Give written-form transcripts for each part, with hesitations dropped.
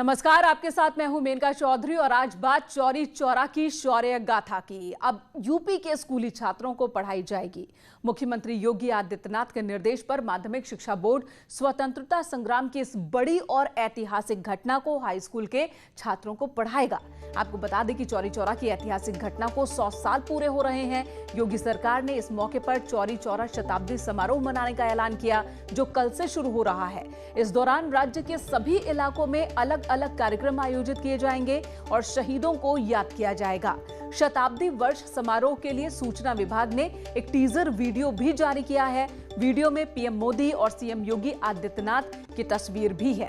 नमस्कार, आपके साथ मैं हूं मेनका चौधरी और आज बात चौरी चौरा की शौर्य गाथा की। अब यूपी के स्कूली छात्रों को पढ़ाई जाएगी। मुख्यमंत्री योगी आदित्यनाथ के निर्देश पर माध्यमिक शिक्षा बोर्ड स्वतंत्रता संग्राम की इस बड़ी और ऐतिहासिक घटना को हाई स्कूल के छात्रों को पढ़ाएगा। आपको बता दें कि चौरी चौरा की ऐतिहासिक घटना को 100 साल पूरे हो रहे हैं। योगी सरकार ने इस मौके पर चौरी चौरा शताब्दी समारोह मनाने का ऐलान किया, जो कल से शुरू हो रहा है। इस दौरान राज्य के सभी इलाकों में अलग अलग कार्यक्रम आयोजित किए जाएंगे और शहीदों को याद किया जाएगा। शताब्दी वर्ष समारोह के लिए सूचना विभाग ने एक टीजर वीडियो भी जारी किया है। वीडियो में पीएम मोदी और सीएम योगी आदित्यनाथ की तस्वीर भी है।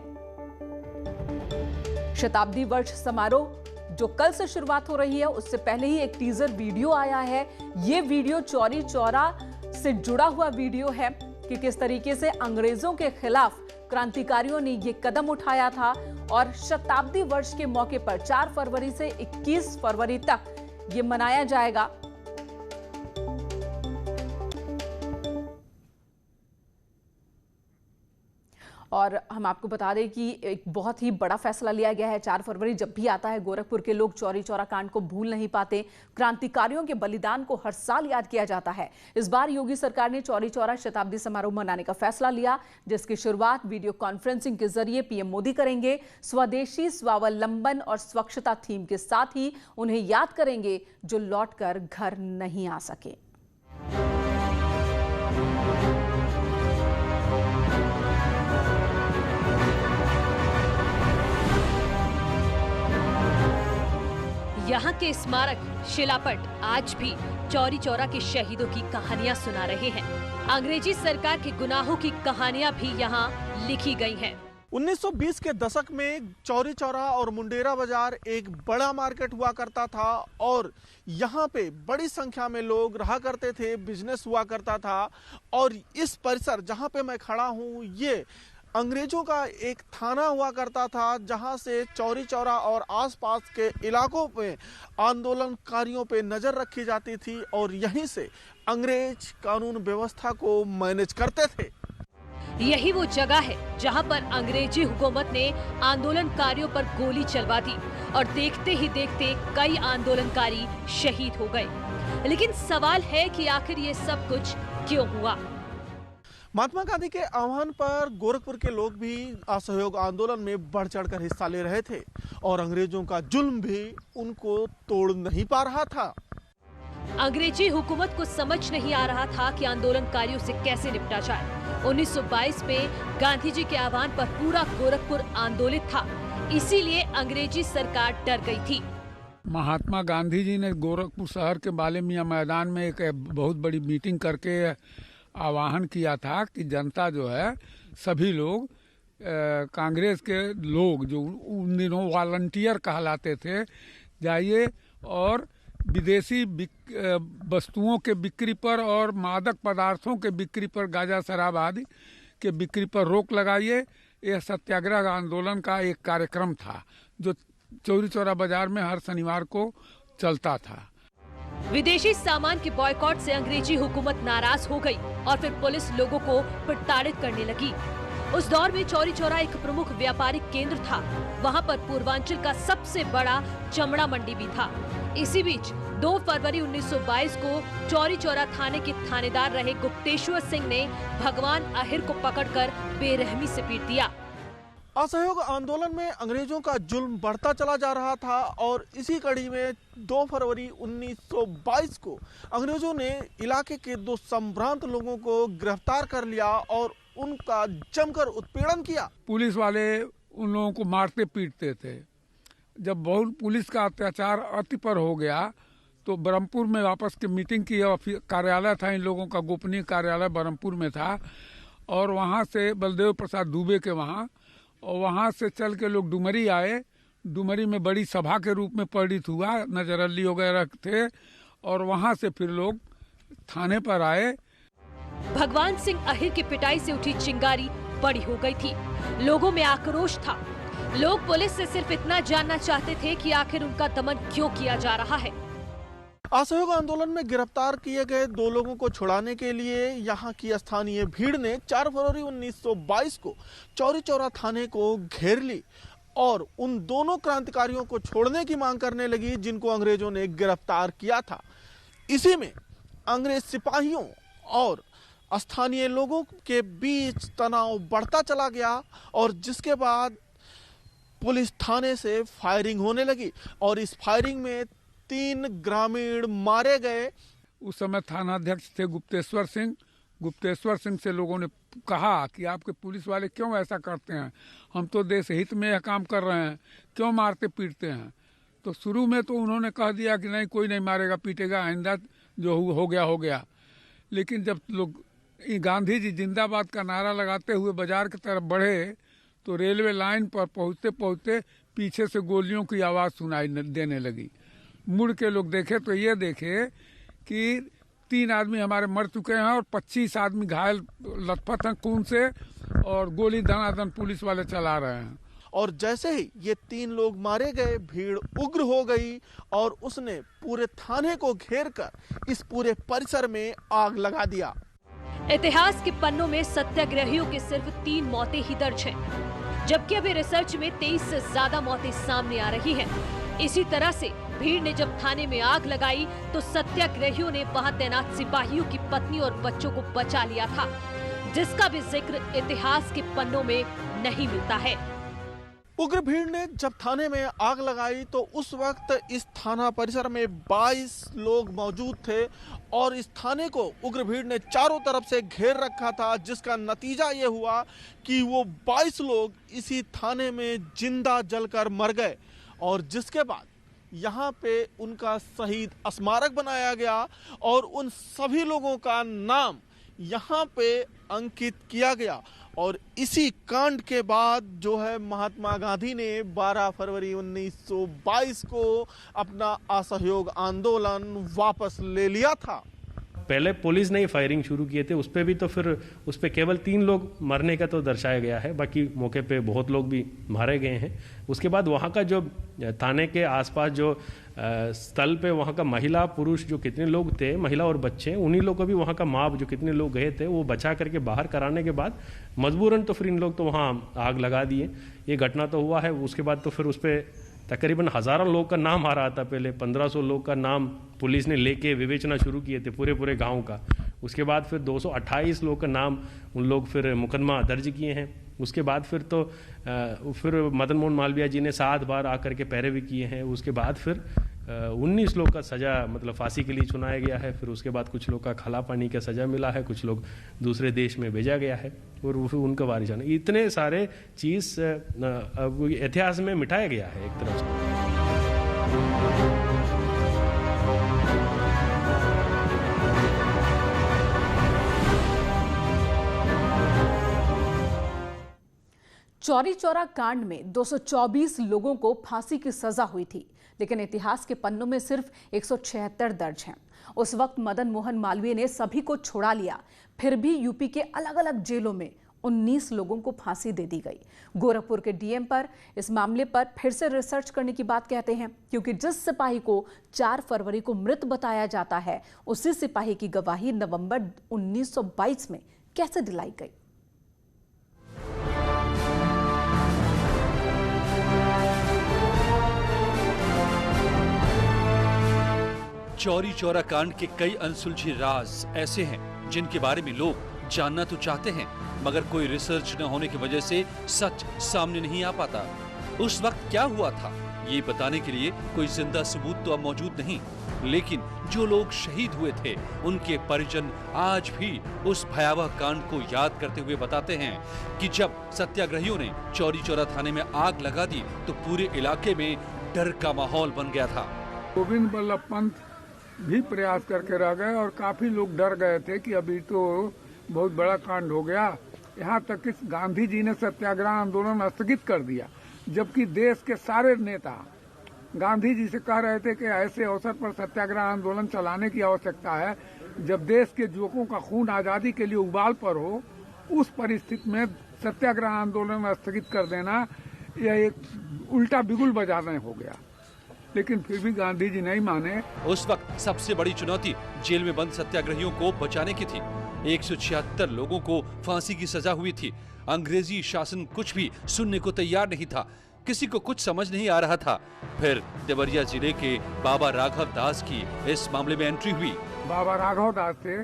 शताब्दी वर्ष समारोह जो कल से शुरुआत हो रही है, उससे पहले ही एक टीजर वीडियो आया है। ये वीडियो चौरी चौरा से जुड़ा हुआ वीडियो है कि किस तरीके से अंग्रेजों के खिलाफ क्रांतिकारियों ने ये कदम उठाया था और शताब्दी वर्ष के मौके पर 4 फरवरी से 21 फरवरी तक ये मनाया जाएगा। और हम आपको बता दें कि एक बहुत ही बड़ा फैसला लिया गया है। 4 फरवरी जब भी आता है, गोरखपुर के लोग चौरी चौरा कांड को भूल नहीं पाते। क्रांतिकारियों के बलिदान को हर साल याद किया जाता है। इस बार योगी सरकार ने चौरी चौरा शताब्दी समारोह मनाने का फैसला लिया, जिसकी शुरुआत वीडियो कॉन्फ्रेंसिंग के जरिए पीएम मोदी करेंगे। स्वदेशी, स्वावलंबन और स्वच्छता थीम के साथ ही उन्हें याद करेंगे जो लौटकर घर नहीं आ सके। यहाँ के स्मारक शिलापट आज भी चौरी चौरा के शहीदों की कहानियाँ सुना रहे हैं। अंग्रेजी सरकार के गुनाहों की कहानियाँ भी यहाँ लिखी गई हैं। 1920 के दशक में चौरी चौरा और मुंडेरा बाजार एक बड़ा मार्केट हुआ करता था और यहाँ पे बड़ी संख्या में लोग रहा करते थे, बिजनेस हुआ करता था। और इस परिसर जहाँ पे मैं खड़ा हूँ, ये अंग्रेजों का एक थाना हुआ करता था, जहां से चौरी चौरा और आसपास के इलाकों में आंदोलनकारियों पे नजर रखी जाती थी और यहीं से अंग्रेज कानून व्यवस्था को मैनेज करते थे। यही वो जगह है जहां पर अंग्रेजी हुकूमत ने आंदोलनकारियों पर गोली चलवा दी और देखते ही देखते कई आंदोलनकारी शहीद हो गए। लेकिन सवाल है कि आखिर ये सब कुछ क्यों हुआ? महात्मा गांधी के आह्वान पर गोरखपुर के लोग भी असहयोग आंदोलन में बढ़ चढ़कर हिस्सा ले रहे थे और अंग्रेजों का जुल्म भी उनको तोड़ नहीं पा रहा था। अंग्रेजी हुकूमत को समझ नहीं आ रहा था कि आंदोलनकारियों से कैसे निपटा जाए। 1922 में गांधी जी के आह्वान पर पूरा गोरखपुर आंदोलित था, इसीलिए अंग्रेजी सरकार डर गई थी। महात्मा गांधी जी ने गोरखपुर शहर के बालेमिया मैदान में एक बहुत बड़ी मीटिंग करके आह्वान किया था कि जनता जो है, सभी लोग कांग्रेस के लोग जो उन दिनों वॉलंटियर कहलाते थे, जाइए और विदेशी वस्तुओं के बिक्री पर और मादक पदार्थों के बिक्री पर, गांजा शराब आदि के बिक्री पर रोक लगाइए। यह सत्याग्रह आंदोलन का एक कार्यक्रम था जो चौरी चौरा बाजार में हर शनिवार को चलता था। विदेशी सामान के बॉयकॉट से अंग्रेजी हुकूमत नाराज हो गई और फिर पुलिस लोगों को प्रताड़ित करने लगी। उस दौर में चौरी चौरा एक प्रमुख व्यापारिक केंद्र था। वहां पर पूर्वांचल का सबसे बड़ा चमड़ा मंडी भी था। इसी बीच 2 फरवरी 1922 को चौरी चौरा थाने के थानेदार रहे गुप्तेश्वर सिंह ने भगवान अहिर को पकड़कर बेरहमी से पीट दिया। असहयोग आंदोलन में अंग्रेजों का जुल्म बढ़ता चला जा रहा था और इसी कड़ी में 2 फरवरी 1922 को अंग्रेजों ने इलाके के 2 संभ्रांत लोगों को गिरफ्तार कर लिया और उनका जमकर उत्पीड़न किया। पुलिस वाले उन लोगों को मारते पीटते थे। जब बहुत पुलिस का अत्याचार अति पर हो गया तो बरहमपुर में वापस के मीटिंग की। कार्यालय था इन लोगों का, गोपनीय कार्यालय बरहमपुर में था और वहाँ से बलदेव प्रसाद दुबे के और वहाँ से चल के लोग डुमरी आए। डुमरी में बड़ी सभा के रूप में परिणित हुआ, नजर अली वगैरह थे और वहाँ से फिर लोग थाने पर आए। भगवान सिंह अहिर की पिटाई से उठी चिंगारी बड़ी हो गई थी। लोगों में आक्रोश था। लोग पुलिस से सिर्फ इतना जानना चाहते थे कि आखिर उनका दमन क्यों किया जा रहा है। असहयोग आंदोलन में गिरफ्तार किए गए 2 लोगों को छुड़ाने के लिए यहाँ की स्थानीय भीड़ ने 4 फरवरी 1922 को चौरी चौरा थाने को घेर ली और उन दोनों क्रांतिकारियों को छोड़ने की मांग करने लगी जिनको अंग्रेजों ने गिरफ्तार किया था। इसी में अंग्रेज सिपाहियों और स्थानीय लोगों के बीच तनाव बढ़ता चला गया और जिसके बाद पुलिस थाने से फायरिंग होने लगी और इस फायरिंग में 3 ग्रामीण मारे गए। उस समय थानाध्यक्ष थे गुप्तेश्वर सिंह। गुप्तेश्वर सिंह से लोगों ने कहा कि आपके पुलिस वाले क्यों ऐसा करते हैं, हम तो देश हित में यह काम कर रहे हैं, क्यों मारते पीटते हैं। तो शुरू में तो उन्होंने कह दिया कि नहीं, कोई नहीं मारेगा पीटेगा, आइंदा जो हो गया हो गया। लेकिन जब लोग गांधी जी जिंदाबाद का नारा लगाते हुए बाजार की तरफ बढ़े तो रेलवे लाइन पर पहुंचते पहुंचते पीछे से गोलियों की आवाज़ सुनाई देने लगी। मुड़ के लोग देखे तो ये देखे कि 3 आदमी हमारे मर चुके हैं और 25 आदमी घायल लथपथ हैं खून से और गोली धनाधन पुलिस वाले चला रहे हैं। और जैसे ही ये 3 लोग मारे गए, भीड़ उग्र हो गई और उसने पूरे थाने को घेरकर इस पूरे परिसर में आग लगा दिया। इतिहास के पन्नों में सत्याग्रहियों के सिर्फ 3 मौतें ही दर्ज हैं, जबकि अभी रिसर्च में 23 से ज्यादा मौतें सामने आ रही हैं। इसी तरह से भीड़ ने जब थाने में आग लगाई तो सत्याग्रहियों ने वहां तैनात सिपाहियों की पत्नी और बच्चों को बचा लिया था, जिसका भी जिक्र इतिहास के पन्नों में नहीं मिलता है। उग्र भीड़ ने जब थाने में आग लगाई तो उस वक्त इस थाना परिसर में 22 लोग मौजूद थे और इस थाने को उग्र भीड़ ने चारों तरफ से घेर रखा था, जिसका नतीजा ये हुआ कि वो 22 लोग इसी थाने में जिंदा जलकर मर गए और जिसके बाद यहाँ पे उनका शहीद स्मारक बनाया गया और उन सभी लोगों का नाम यहाँ पे अंकित किया गया। और इसी कांड के बाद जो है महात्मा गांधी ने 12 फरवरी 1922 को अपना असहयोग आंदोलन वापस ले लिया था। पहले पुलिस ने ही फायरिंग शुरू किए थे, उस पर भी तो फिर उस पर केवल 3 लोग मरने का तो दर्शाया गया है, बाकी मौके पे बहुत लोग भी मारे गए हैं। उसके बाद वहाँ का जो थाने के आसपास जो स्थल पे वहाँ का महिला पुरुष जो कितने लोग थे, महिला और बच्चे, उन्हीं लोग को भी वहाँ का माप जो कितने लोग गए थे वो बचा करके बाहर कराने के बाद मजबूरन तो फिर इन लोग तो वहाँ आग लगा दिए। ये घटना तो हुआ है। उसके बाद तो फिर उस पर तकरीबन हज़ारों लोग का नाम आ रहा था। पहले 1500 लोग का नाम पुलिस ने लेके विवेचना शुरू किए थे पूरे गांव का। उसके बाद फिर 228 लोग का नाम उन लोग फिर मुकदमा दर्ज किए हैं। उसके बाद फिर तो फिर मदन मोहन मालवीय जी ने 7 बार आकर के पैरवी किए हैं। उसके बाद फिर 19 लोग का सज़ा मतलब फांसी के लिए चुनाया गया है। फिर उसके बाद कुछ लोग का खला पानी का सज़ा मिला है, कुछ लोग दूसरे देश में भेजा गया है और फिर उनका वारिसाना। इतने सारे चीज़ इतिहास में मिटाया गया है एक तरफ से। चौरी चौरा कांड में 224 लोगों को फांसी की सजा हुई थी, लेकिन इतिहास के पन्नों में सिर्फ 176 दर्ज हैं। उस वक्त मदन मोहन मालवीय ने सभी को छुड़ा लिया, फिर भी यूपी के अलग अलग जेलों में 19 लोगों को फांसी दे दी गई। गोरखपुर के डीएम पर इस मामले पर फिर से रिसर्च करने की बात कहते हैं, क्योंकि जिस सिपाही को 4 फरवरी को मृत बताया जाता है, उसी सिपाही की गवाही नवंबर 1922 में कैसे दिलाई गई। चौरी चौरा कांड के कई अनसुलझे राज ऐसे हैं जिनके बारे में लोग जानना तो चाहते हैं, मगर कोई रिसर्च न होने की वजह से सच सामने नहीं आ पाता। उस वक्त क्या हुआ था ये बताने के लिए कोई जिंदा सबूत तो अब मौजूद नहीं, लेकिन जो लोग शहीद हुए थे उनके परिजन आज भी उस भयावह कांड को याद करते हुए बताते हैं कि जब सत्याग्रहियों ने चौरी चौरा थाने में आग लगा दी तो पूरे इलाके में डर का माहौल बन गया था। गोविंद बल्लभ पंत भी प्रयास करके रह गए और काफी लोग डर गए थे कि अभी तो बहुत बड़ा कांड हो गया। यहाँ तक कि गांधी जी ने सत्याग्रह आंदोलन स्थगित कर दिया, जबकि देश के सारे नेता गांधी जी से कह रहे थे कि ऐसे अवसर पर सत्याग्रह आंदोलन चलाने की आवश्यकता है जब देश के युवकों का खून आजादी के लिए उबाल पर हो। उस परिस्थिति में सत्याग्रह आंदोलन स्थगित कर देना यह एक उल्टा बिगुल बजाना हो गया, लेकिन फिर भी गांधी जी नहीं माने। उस वक्त सबसे बड़ी चुनौती जेल में बंद सत्याग्रहियों को बचाने की थी। 176 लोगों को फांसी की सजा हुई थी। अंग्रेजी शासन कुछ भी सुनने को तैयार नहीं था। किसी को कुछ समझ नहीं आ रहा था। फिर देवरिया जिले के बाबा राघव दास की इस मामले में एंट्री हुई। बाबा राघव दास थे,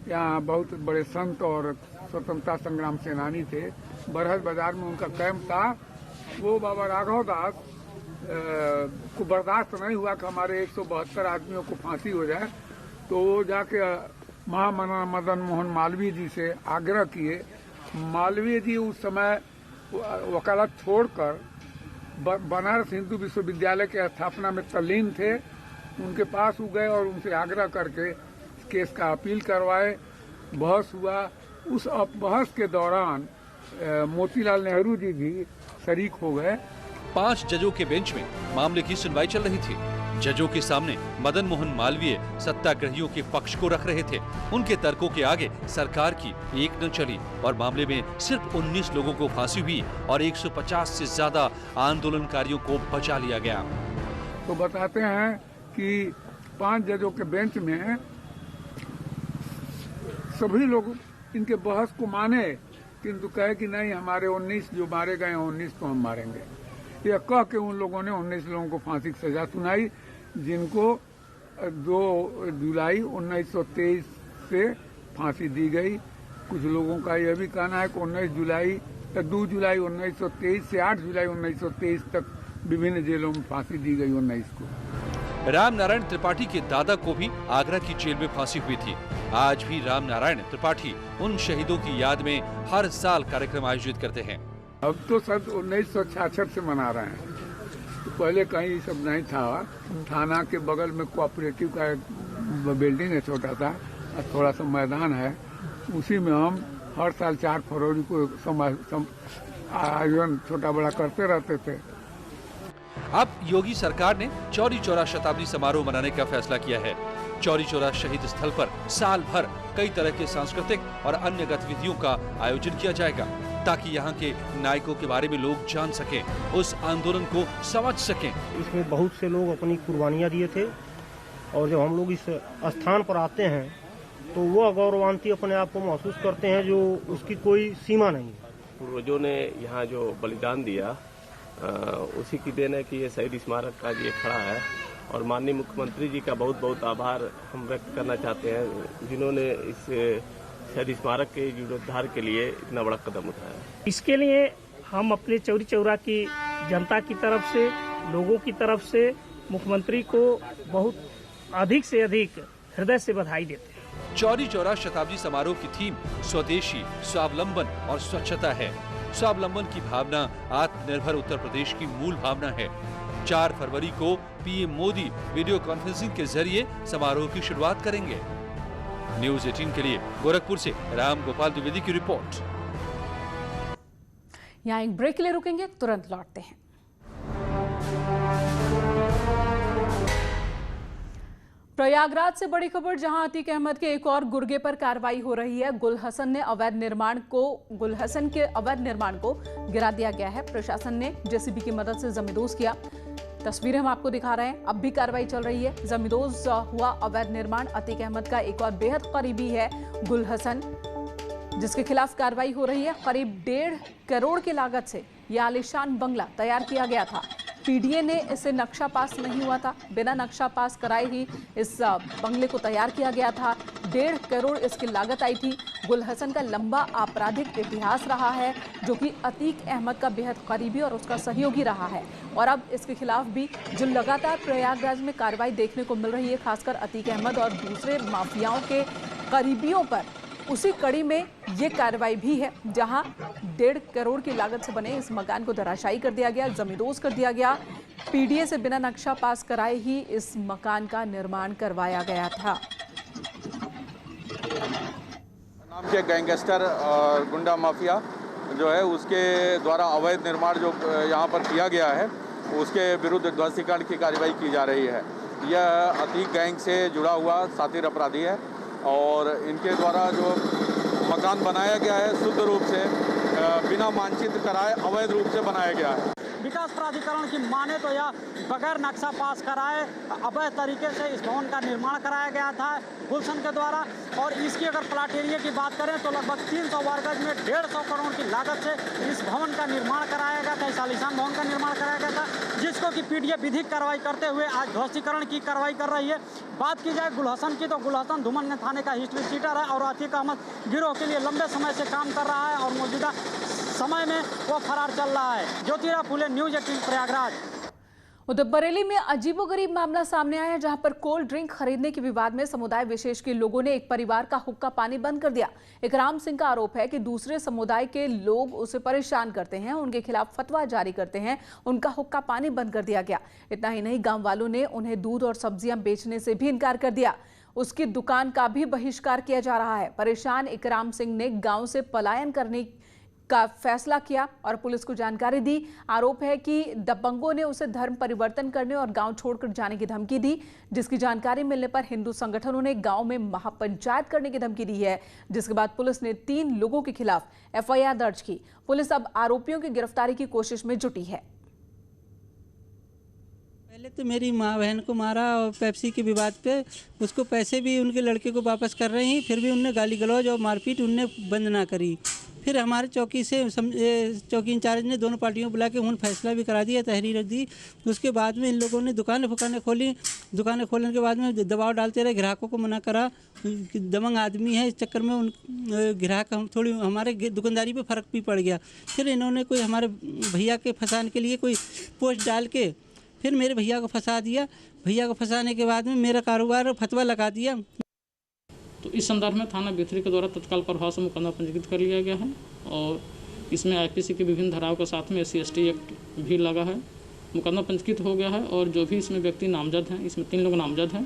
यहाँ बहुत बड़े संत और स्वतंत्रता संग्राम सेनानी थे। बरहज बाजार में उनका कैंप था। वो बाबा राघव दास को बर्दाश्त नहीं हुआ कि हमारे 172 आदमियों को फांसी हो जाए, तो वो जाके महामना मदन मोहन मालवीय जी से आग्रह किए। मालवीय जी उस समय वकालत छोड़कर बनारस हिंदू विश्वविद्यालय के स्थापना में तल्लीन थे। उनके पास वो गए और उनसे आग्रह करके केस का अपील करवाए। बहस हुआ। उस बहस के दौरान मोतीलाल नेहरू जी भी शरीक हो गए। 5 जजों के बेंच में मामले की सुनवाई चल रही थी। जजों के सामने मदन मोहन मालवीय सत्याग्रहियों के पक्ष को रख रहे थे। उनके तर्कों के आगे सरकार की एक न चली और मामले में सिर्फ 19 लोगों को फांसी हुई और 150 से ज्यादा आंदोलनकारियों को बचा लिया गया। तो बताते हैं कि 5 जजों के बेंच में सभी लोग इनके बहस को माने, किंतु कहे कि नहीं, हमारे 19 जो मारे गए 19 को हम मारेंगे। यह कह के उन लोगों ने 19 लोगों को फांसी की सजा सुनाई, जिनको 2 जुलाई 1923 से फांसी दी गई। कुछ लोगों का यह भी कहना है कि 2 जुलाई 1923 से 8 जुलाई 1923 तक विभिन्न जेलों में फांसी दी गई 19 को। राम नारायण त्रिपाठी के दादा को भी आगरा की जेल में फांसी हुई थी। आज भी राम नारायण त्रिपाठी उन शहीदों की याद में हर साल कार्यक्रम आयोजित करते हैं। अब तो सन 1966 से मना रहे हैं। तो पहले कहीं ये सब नहीं था। थाना के बगल में कोऑपरेटिव का एक बिल्डिंग है, छोटा सा, थोड़ा सा मैदान है। उसी में हम हर साल 4 फरवरी को आयोजन छोटा बड़ा करते रहते थे। अब योगी सरकार ने चौरी चौरा शताब्दी समारोह मनाने का फैसला किया है। चौरी चौरा शहीद स्थल पर साल भर कई तरह के सांस्कृतिक और अन्य गतिविधियों का आयोजन किया जाएगा, ताकि यहाँ के नायकों के बारे में लोग जान सकें, उस आंदोलन को समझ सकें। इसमें बहुत से लोग अपनी कुर्बानियाँ दिए थे और जब हम लोग इस स्थान पर आते हैं तो वो गौरवान्वित अपने आप को महसूस करते हैं, जो उसकी कोई सीमा नहीं है। पूर्वजों ने यहाँ जो बलिदान दिया उसी की देन है कि ये शहीद स्मारक का ये खड़ा है। और माननीय मुख्यमंत्री जी का बहुत बहुत आभार हम व्यक्त करना चाहते हैं, जिन्होंने इस शहीद स्मारक के जीर्णोद्धार के लिए इतना बड़ा कदम उठाया। इसके लिए हम अपने चौरी चौरा की जनता की तरफ से, लोगों की तरफ से मुख्यमंत्री को बहुत अधिक से अधिक हृदय से बधाई देते हैं। चौरी चौरा शताब्दी समारोह की थीम स्वदेशी, स्वावलंबन और स्वच्छता है। स्वावलंबन की भावना आत्मनिर्भर उत्तर प्रदेश की मूल भावना है। 4 फरवरी को पीएम मोदी वीडियो कॉन्फ्रेंसिंग के जरिए समारोह की शुरुआत करेंगे। न्यूज़ 18 के लिए गोरखपुर से राम गोपाल द्विवेदी की रिपोर्ट। यहाँ एक ब्रेक के लिए रुकेंगे, तुरंत लौटते हैं। प्रयागराज से बड़ी खबर, जहां अतीक अहमद के एक और गुर्गे पर कार्रवाई हो रही है। गुलहसन के अवैध निर्माण को गिरा दिया गया है। प्रशासन ने जेसीबी की मदद से जमींदोज किया। तस्वीरें हम आपको दिखा रहे हैं। अब भी कार्रवाई चल रही है। जमींदोज हुआ अवैध निर्माण। अतीक अहमद का एक और बेहद करीबी है गुलहसन, जिसके खिलाफ कार्रवाई हो रही है। करीब 1.5 करोड़ की लागत से यह आलीशान बंगला तैयार किया गया था। पीडीए ने इसे नक्शा पास नहीं हुआ था। बिना नक्शा पास कराए ही इस बंगले को तैयार किया गया था। 1.5 करोड़ इसकी लागत आई थी। गुलहसन का लंबा आपराधिक इतिहास रहा है, जो कि अतीक अहमद का बेहद करीबी और उसका सहयोगी रहा है। और अब इसके खिलाफ भी जो लगातार प्रयागराज में कार्रवाई देखने को मिल रही है, खासकर अतीक अहमद और दूसरे माफियाओं के करीबियों पर, उसी कड़ी में ये कार्रवाई भी है, जहां 1.5 करोड़ की लागत से बने इस मकान को धराशायी कर दिया गया, जमींदोज कर दिया गया। पीडीए से बिना नक्शा पास कराए ही इस मकान का निर्माण करवाया गया था। नाम के गैंगस्टर और गुंडा माफिया जो है, उसके द्वारा अवैध निर्माण जो यहाँ पर किया गया है, उसके विरुद्ध ध्वस्तीकरण की कार्रवाई की जा रही है। यह अतीक गैंग से जुड़ा हुआ शातिर अपराधी है और इनके द्वारा जो मकान बनाया गया है, शुद्ध रूप से बिना मानचित्र कराए अवैध रूप से बनाया गया है। विकास प्राधिकरण की माने तो यह बगैर नक्शा पास कराए अवैध तरीके से इस भवन का निर्माण कराया गया था गुलशन के द्वारा। और इसकी अगर प्लाट एरिया की बात करें तो लगभग 300 वर्ग गज में 150 करोड़ की लागत से इस भवन का निर्माण कराया गया था, इस आलीशान भवन का निर्माण कराया गया था, जिसको कि पीडीए विधिक कार्रवाई करते हुए आज ध्वस्तीकरण की कार्रवाई कर रही है। बात की जाए गुलहसन की तो गुलहसन धूमन थाने का हिस्ट्री सीटर है और अतीक अहमद गिरोह के लिए लंबे समय से काम कर रहा है और मौजूदा समय में वो फरार चल रहा है। ज्योतिराव फुले, न्यूज़ 18 प्रयागराज। उधर बरेली में अजीबोगरीब मामला सामने आया, जहां पर कोल्ड ड्रिंक खरीदने के विवाद में समुदाय विशेष के लोगों ने एक परिवार का हुक्का पानी बंद कर दिया। इकराम सिंह का आरोप है कि दूसरे समुदाय के लोग उसे परेशान करते हैं, उनके खिलाफ फतवा जारी करते हैं, उनका हुक्का पानी बंद कर दिया गया। इतना ही नहीं, गांव वालों ने उन्हें दूध और सब्जियां बेचने से भी इनकार कर दिया। उसकी दुकान का भी बहिष्कार किया जा रहा है। परेशान इकराम सिंह ने गाँव से पलायन करने का फैसला किया और पुलिस को जानकारी दी। आरोप है कि दबंगों ने उसे धर्म परिवर्तन करने और गांव छोड़कर जाने की धमकी दी, जिसकी जानकारी मिलने पर हिंदू संगठनों ने गांव में महापंचायत करने की धमकी दी है, जिसके बाद पुलिस ने 3 लोगों के खिलाफ एफआईआर दर्ज की। पुलिस अब आरोपियों की गिरफ्तारी की कोशिश में जुटी है। पहले तो मेरी माँ बहन को मारा और पेप्सी के विवाद पे उसको पैसे भी उनके लड़के को वापस कर रही हैं, फिर भी उनने गाली गलौज और मारपीट उनने बंद ना करी। फिर हमारे चौकी से चौकी इंचार्ज ने दोनों पार्टियों को बुला के उन्होंने फैसला भी करा दिया, तहरीर रख दी। उसके बाद में इन लोगों ने दुकानें खोली। दुकानें खोलने के बाद में दबाव डालते रहे, ग्राहकों को मना करा। दबंग आदमी है, इस चक्कर में उन ग्राहक हम थोड़ी हमारे दुकानदारी पे फ़र्क भी पड़ गया। फिर इन्होंने कोई हमारे भैया के फंसाने के लिए कोई पोस्ट डाल के फिर मेरे भैया को फंसा दिया। भैया को फंसाने के बाद में मेरा कारोबार फतवा लगा दिया। तो इस संदर्भ में थाना बिथरी के द्वारा तत्काल प्रभाव से मुकदमा पंजीकृत कर लिया गया है और इसमें आईपीसी के विभिन्न धाराओं के साथ में SC/ST एक्ट भी लगा है। मुकदमा पंजीकृत हो गया है और जो भी इसमें व्यक्ति नामजद हैं, इसमें 3 लोग नामजद हैं,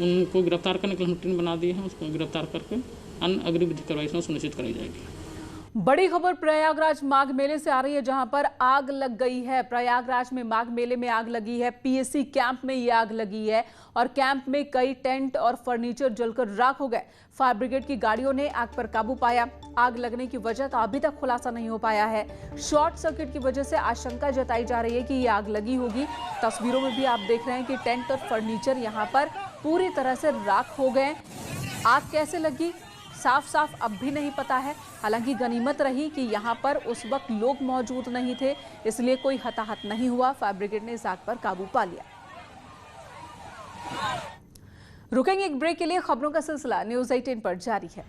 उनको गिरफ्तार करने के लिए हम टीम बना दी है। उसको गिरफ्तार करके अन्य अग्रिम विधिक कार्रवाई इसमें सुनिश्चित कराई जाएगी। बड़ी खबर प्रयागराज माघ मेले से आ रही है, जहां पर आग लग गई है। प्रयागराज में माघ मेले में आग लगी है। PSC कैंप में ये आग लगी है और कैंप में कई टेंट और फर्नीचर जलकर राख हो गए। फायर ब्रिगेड की गाड़ियों ने आग पर काबू पाया। आग लगने की वजह का अभी तक खुलासा नहीं हो पाया है। शॉर्ट सर्किट की वजह से आशंका जताई जा रही है कि ये आग लगी होगी। तस्वीरों में भी आप देख रहे हैं कि टेंट और फर्नीचर यहाँ पर पूरी तरह से राख हो गए। आग कैसे लगी साफ अब भी नहीं पता है। हालांकि गनीमत रही कि यहाँ पर उस वक्त लोग मौजूद नहीं थे, इसलिए कोई हताहत नहीं हुआ। फायर ब्रिगेड ने इस आग पर काबू पा लिया। रुकेंगे एक ब्रेक के लिए। खबरों का सिलसिला न्यूज़ 18 पर जारी है।